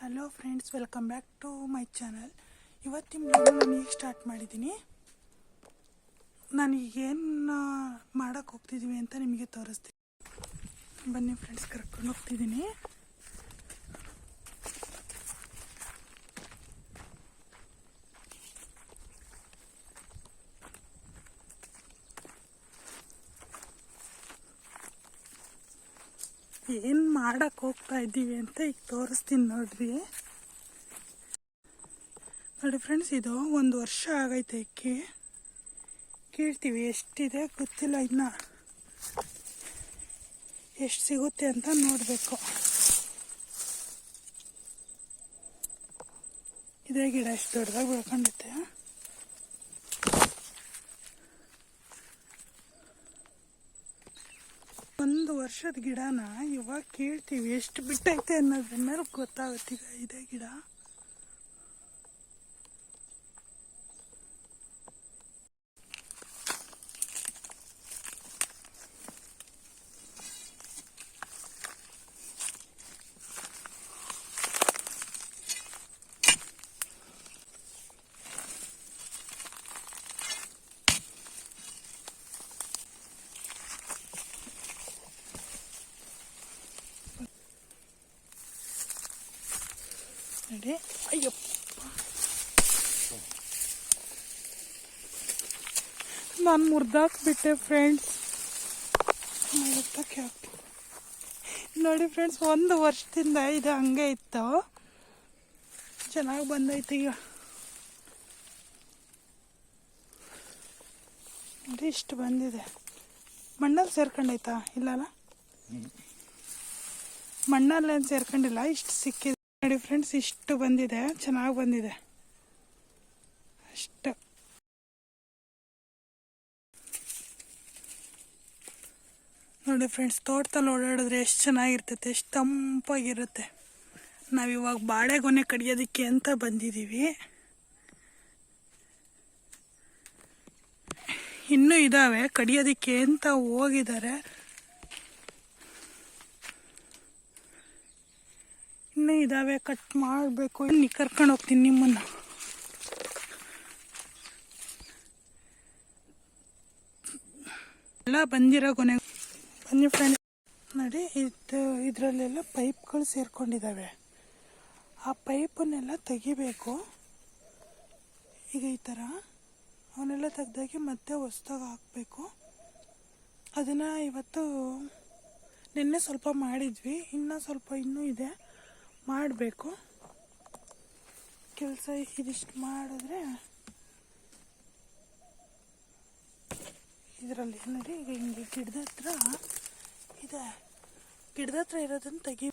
Hello friends, welcome back to my channel. ಇವತ್ತಿನ ಬ್ಲಾಗ್ನ ನಾನು ಈಗ ಸ್ಟಾರ್ಟ್ ಮಾಡಿದ್ದೀನಿ. ನಾನು ಈಗೇನು ಮಾಡೋಕ್ಕೆ ಹೋಗ್ತಿದ್ದೀವಿ ಅಂತ ನಿಮಗೆ ತೋರಿಸ್ತೀನಿ. ಬನ್ನಿ ಫ್ರೆಂಡ್ಸ್, ಕರ್ಕೊಂಡು ಹೋಗ್ತಿದ್ದೀನಿ. ಏನು ಮಾಡಕ್ಕೆ ಹೋಗ್ತಾ ಇದ್ದೀವಿ ಅಂತ ಈಗ ತೋರಿಸ್ತೀನಿ ನೋಡಿ ಫ್ರೆಂಡ್ಸ್. ಇದು 1 ವರ್ಷ ಆಗೈತೆ ಕೀಳ್ತೀವಿ. ಎಷ್ಟಿದೆ ಗೊತ್ತಿಲ್ಲ, ಇನ್ನು ಎಷ್ಟು ಸಿಗುತ್ತೆ ಅಂತ ನೋಡಬೇಕು. ಇದೇ ಗಿಡ ಎಷ್ಟು ದೊಡ್ಡದಾಗಿ ಬೆಳ್ಕೊಂಡೈತೆ. ಒಂದು ವರ್ಷದ ಗಿಡನ ಇವಾಗ ಕೀಳ್ತೀವಿ. ಎಷ್ಟು ಬಿಟ್ಟೈತೆ ಅನ್ನೋದ್ರ ಮೇಲೆ ಗೊತ್ತಾಗುತ್ತೆ. ಈಗ ಇದೇ ಗಿಡ ನೋಡಿ. ಅಯ್ಯಪ್ಪ, ನಾನು ಮುರಿದಾಕ್ಬಿಟ್ಟೆ ಫ್ರೆಂಡ್ಸ್. ನೋಡಿ ಫ್ರೆಂಡ್ಸ್, 1 ವರ್ಷದಿಂದ ಇದು ಹಂಗೆ ಇತ್ತು. ಚೆನ್ನಾಗಿ ಬಂದೈತೆ ಈಗ. ನೋಡಿ, ಇಷ್ಟು ಬಂದಿದೆ. ಮಣ್ಣಲ್ಲಿ ಸೇರ್ಕೊಂಡೈತಾ? ಇಲ್ಲಲ್ಲ, ಮಣ್ಣಲ್ಲೇನು ಸೇರ್ಕೊಂಡಿಲ್ಲ. ಇಷ್ಟು ಸಿಕ್ಕಿದೆ ನೋಡಿ ಫ್ರೆಂಡ್ಸ್. ಇಷ್ಟು ಬಂದಿದೆ, ಚೆನ್ನಾಗಿ ಬಂದಿದೆ ಅಷ್ಟು. ನೋಡಿ ಫ್ರೆಂಡ್ಸ್, ತೋಟದಲ್ಲಿ ಓಡಾಡಿದ್ರೆ ಎಷ್ಟು ಚೆನ್ನಾಗಿರ್ತೈತೆ, ಎಷ್ಟು ತಂಪಾಗಿರುತ್ತೆ. ನಾವಿವಾಗ ಬಾಳೆಗೊನೆ ಕಡಿಯೋದಕ್ಕೆ ಅಂತ ಬಂದಿದ್ದೀವಿ. ಇನ್ನೂ ಇದ್ದಾವೆ ಕಡಿಯೋದಕ್ಕೆ ಅಂತ ಹೋಗಿದ್ದಾರೆ. ಇನ್ನೂ ಇದ್ದಾವೆ, ಕಟ್ ಮಾಡಬೇಕು. ಇನ್ನು ಕರ್ಕೊಂಡು ಹೋಗ್ತೀನಿ ನಿಮ್ಮನ್ನು. ಎಲ್ಲ ಬಂದಿರೋ ಕೊನೆ. ಬನ್ನಿ ಫ್ರೆಂಡ್, ನೋಡಿ. ಇದರಲ್ಲೆಲ್ಲ ಪೈಪ್ಗಳು ಸೇರ್ಕೊಂಡಿದ್ದಾವೆ. ಆ ಪೈಪನ್ನೆಲ್ಲ ತೆಗಿಬೇಕು. ಈಗ ಈ ಥರ ಅವನ್ನೆಲ್ಲ ತೆಗ್ದಾಗಿ ಮತ್ತೆ ಹೊಸ್ದಾಗಿ ಹಾಕಬೇಕು. ಅದನ್ನು ಇವತ್ತು ನಿನ್ನೆ ಸ್ವಲ್ಪ ಮಾಡಿದ್ವಿ. ಇನ್ನೂ ಸ್ವಲ್ಪ ಇನ್ನೂ ಇದೆ, ಮಾಡಬೇಕು ಕೆಲಸ. ಇದಿಷ್ಟು ಮಾಡಿದ್ರೆ ಇದರಲ್ಲಿ ನೋಡಿ. ಈಗ ಹಿಂಗೆ ಗಿಡದ ಹತ್ರ ಇದೆ, ಗಿಡದ ಹತ್ರ ಇರೋದನ್ನು ತೆಗಿ.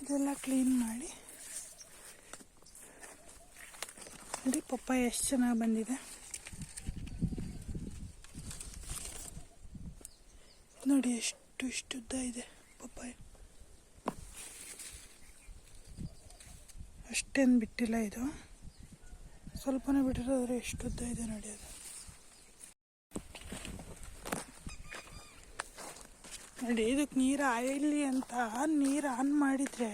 ಇದೆಲ್ಲ ಕ್ಲೀನ್ ಮಾಡಿ ನೋಡಿ. ಪಪ್ಪಾಯ ಎಷ್ಟು ಚೆನ್ನಾಗಿ ಬಂದಿದೆ ನೋಡಿ. ಎಷ್ಟು ಇಷ್ಟುದ್ದ ಇದೆ ಪಪ್ಪಾಯ. ಅಷ್ಟೇನು ಬಿಟ್ಟಿಲ್ಲ, ಇದು ಸ್ವಲ್ಪನೇ ಬಿಟ್ಟಿರೋದ್ರೆ ಎಷ್ಟು ಉದ್ದ ಇದೆ ನೋಡಿ. ಅದು ನೋಡಿ. ಇದಕ್ಕೆ ನೀರು ಆಯ್ಲಿ ಅಂತ ನೀರು ಆನ್ ಮಾಡಿದರೆ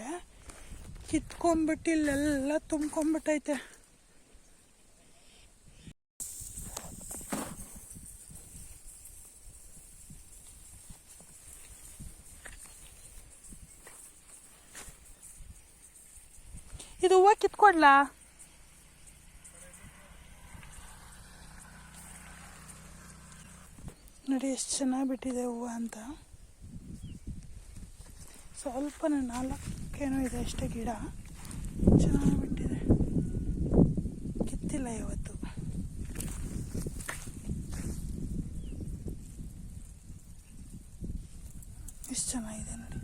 ಕಿತ್ಕೊಂಡ್ಬಿಟ್ಟು ಇಲ್ಲೆಲ್ಲ ತುಂಬ್ಕೊಂಡ್ಬಿಟ್ಟೈತೆ. ಇದು ಹೂವು ಕಿತ್ಕೊಡ್ಲಾ? ನೋಡಿ ಎಷ್ಟು ಚೆನ್ನಾಗಿ ಬಿಟ್ಟಿದೆ ಹೂವು ಅಂತ. ಸ್ವಲ್ಪ 4 ಇದೆ ಅಷ್ಟೇ ಗಿಡ. ಚೆನ್ನಾಗಿ ಬಿಟ್ಟಿದೆ, ಕಿತ್ತಿಲ್ಲ ಇವತ್ತು. ಎಷ್ಟು ಚೆನ್ನಾಗಿದೆ ನೋಡಿ.